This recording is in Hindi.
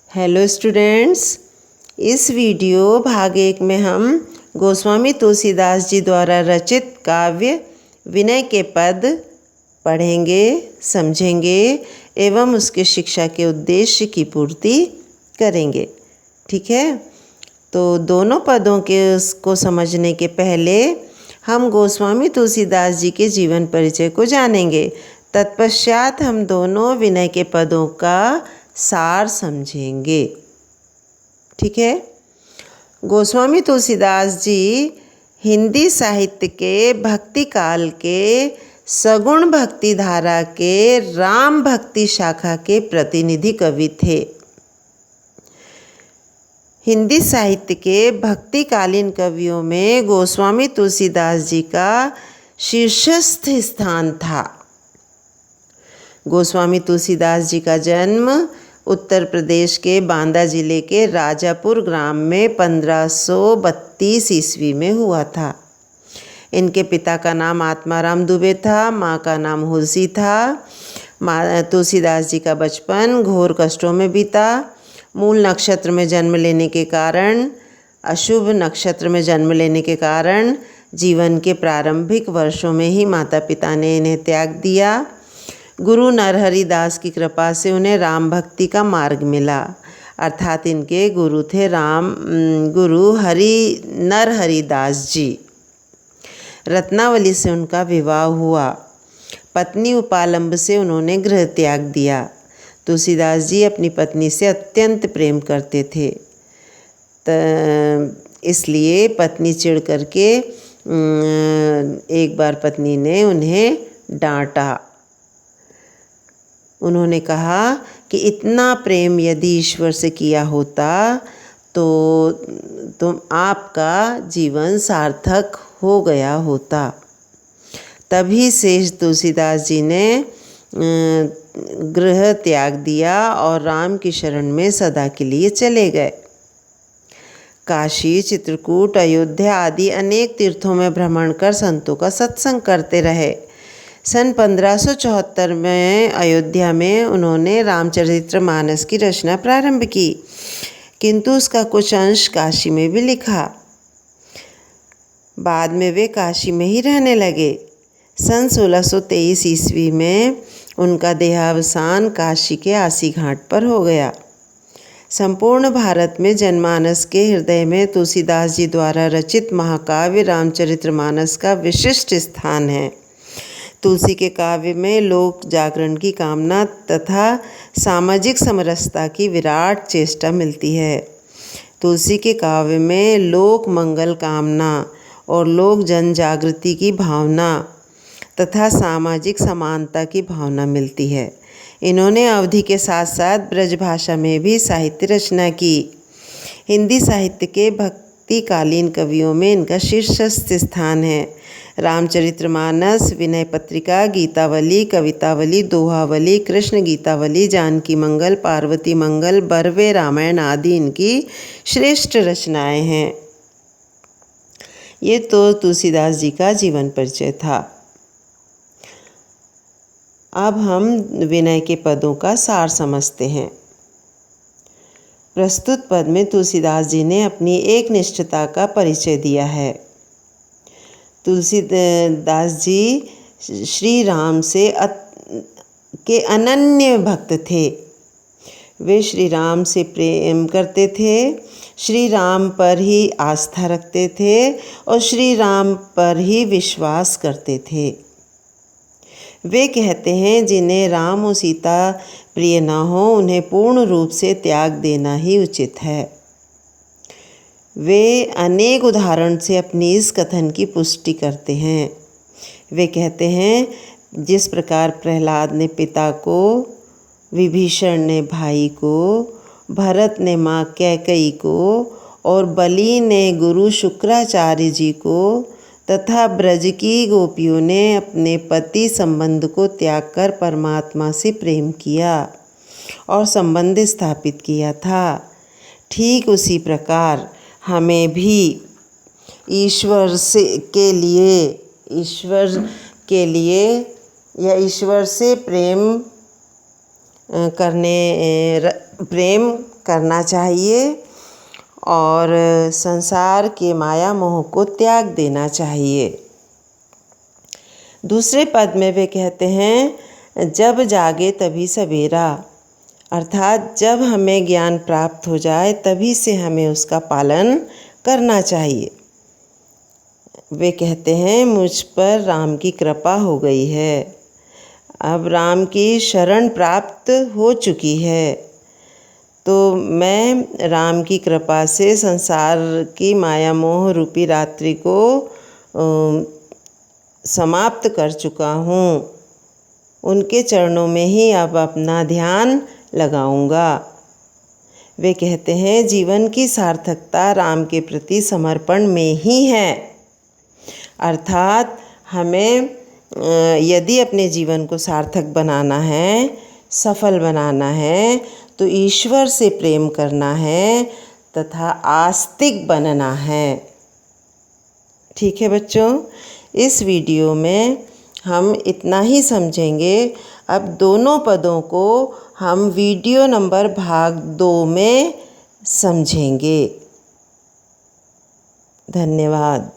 हेलो स्टूडेंट्स, इस वीडियो भाग 1 में हम गोस्वामी तुलसीदास जी द्वारा रचित काव्य विनय के पद पढ़ेंगे, समझेंगे एवं उसके शिक्षा के उद्देश्य की पूर्ति करेंगे। ठीक है, तो दोनों पदों के उसको समझने के पहले हम गोस्वामी तुलसीदास जी के जीवन परिचय को जानेंगे। तत्पश्चात हम दोनों विनय के पदों का सार समझेंगे। ठीक है, गोस्वामी तुलसीदास जी हिंदी साहित्य के भक्ति काल के सगुण भक्ति धारा के राम भक्ति शाखा के प्रतिनिधि कवि थे। हिंदी साहित्य के भक्तिकालीन कवियों में गोस्वामी तुलसीदास जी का शीर्षस्थ स्थान था। गोस्वामी तुलसीदास जी का जन्म उत्तर प्रदेश के बांदा जिले के राजापुर ग्राम में 1532 ईस्वी में हुआ था। इनके पिता का नाम आत्माराम दुबे था, माँ का नाम हुलसी था। तुलसीदास जी का बचपन घोर कष्टों में बीता। मूल नक्षत्र में जन्म लेने के कारण, अशुभ नक्षत्र में जन्म लेने के कारण जीवन के प्रारंभिक वर्षों में ही माता पिता ने इन्हें त्याग दिया। गुरु नरहरि दास की कृपा से उन्हें राम भक्ति का मार्ग मिला, अर्थात इनके गुरु थे गुरु नरहरि दास जी। रत्नावली से उनका विवाह हुआ। पत्नी उपालंब से उन्होंने गृह त्याग दिया। तुलसीदास जी अपनी पत्नी से अत्यंत प्रेम करते थे, इसलिए पत्नी चिढ़ करके एक बार पत्नी ने उन्हें डांटा। उन्होंने कहा कि इतना प्रेम यदि ईश्वर से किया होता तो तुम आपका जीवन सार्थक हो गया होता। तभी से तुलसीदास जी ने गृह त्याग दिया और राम की शरण में सदा के लिए चले गए। काशी, चित्रकूट, अयोध्या आदि अनेक तीर्थों में भ्रमण कर संतों का सत्संग करते रहे। सन 1574 में अयोध्या में उन्होंने रामचरितमानस की रचना प्रारंभ की, किंतु उसका कुछ अंश काशी में भी लिखा। बाद में वे काशी में ही रहने लगे। सन 1623 ईस्वी में उनका देहावसान काशी के आसी घाट पर हो गया। संपूर्ण भारत में जनमानस के हृदय में तुलसीदास जी द्वारा रचित महाकाव्य रामचरितमानस का विशिष्ट स्थान है। तुलसी के काव्य में लोक जागरण की कामना तथा सामाजिक समरसता की विराट चेष्टा मिलती है। तुलसी के काव्य में लोक मंगल कामना और लोक जन जागृति की भावना तथा सामाजिक समानता की भावना मिलती है। इन्होंने अवधि के साथ साथ ब्रजभाषा में भी साहित्य रचना की। हिंदी साहित्य के भक्तिकालीन कवियों में इनका शीर्षस्थ स्थान है। रामचरितमानस, विनय पत्रिका, गीतावली, कवितावली, दोहावली, कृष्ण गीतावली, जानकी मंगल, पार्वती मंगल, बरवे रामायण आदि इनकी श्रेष्ठ रचनाएं हैं। ये तो तुलसीदास जी का जीवन परिचय था। अब हम विनय के पदों का सार समझते हैं। प्रस्तुत पद में तुलसीदास जी ने अपनी एक निष्ठता का परिचय दिया है। तुलसीदास जी श्री राम के अनन्य भक्त थे। वे श्री राम से प्रेम करते थे, श्री राम पर ही आस्था रखते थे और श्री राम पर ही विश्वास करते थे। वे कहते हैं, जिन्हें राम और सीता प्रिय न हो उन्हें पूर्ण रूप से त्याग देना ही उचित है। वे अनेक उदाहरण से अपनी इस कथन की पुष्टि करते हैं। वे कहते हैं, जिस प्रकार प्रहलाद ने पिता को, विभीषण ने भाई को, भरत ने माँ कैकेयी को और बलि ने गुरु शुक्राचार्य जी को तथा ब्रज की गोपियों ने अपने पति संबंध को त्याग कर परमात्मा से प्रेम किया और संबंध स्थापित किया था, ठीक उसी प्रकार हमें भी ईश्वर के लिए या ईश्वर से प्रेम करना चाहिए और संसार के माया मोह को त्याग देना चाहिए। दूसरे पद में वे कहते हैं, जब जागे तभी सवेरा, अर्थात जब हमें ज्ञान प्राप्त हो जाए तभी से हमें उसका पालन करना चाहिए। वे कहते हैं, मुझ पर राम की कृपा हो गई है, अब राम की शरण प्राप्त हो चुकी है, तो मैं राम की कृपा से संसार की माया मोह रूपी रात्रि को समाप्त कर चुका हूँ। उनके चरणों में ही अब अपना ध्यान लगाऊंगा। वे कहते हैं, जीवन की सार्थकता राम के प्रति समर्पण में ही है, अर्थात हमें यदि अपने जीवन को सार्थक बनाना है, सफल बनाना है, तो ईश्वर से प्रेम करना है तथा आस्तिक बनना है। ठीक है बच्चों, इस वीडियो में हम इतना ही समझेंगे। अब दोनों पदों को हम वीडियो नंबर भाग 2 में समझेंगे। धन्यवाद।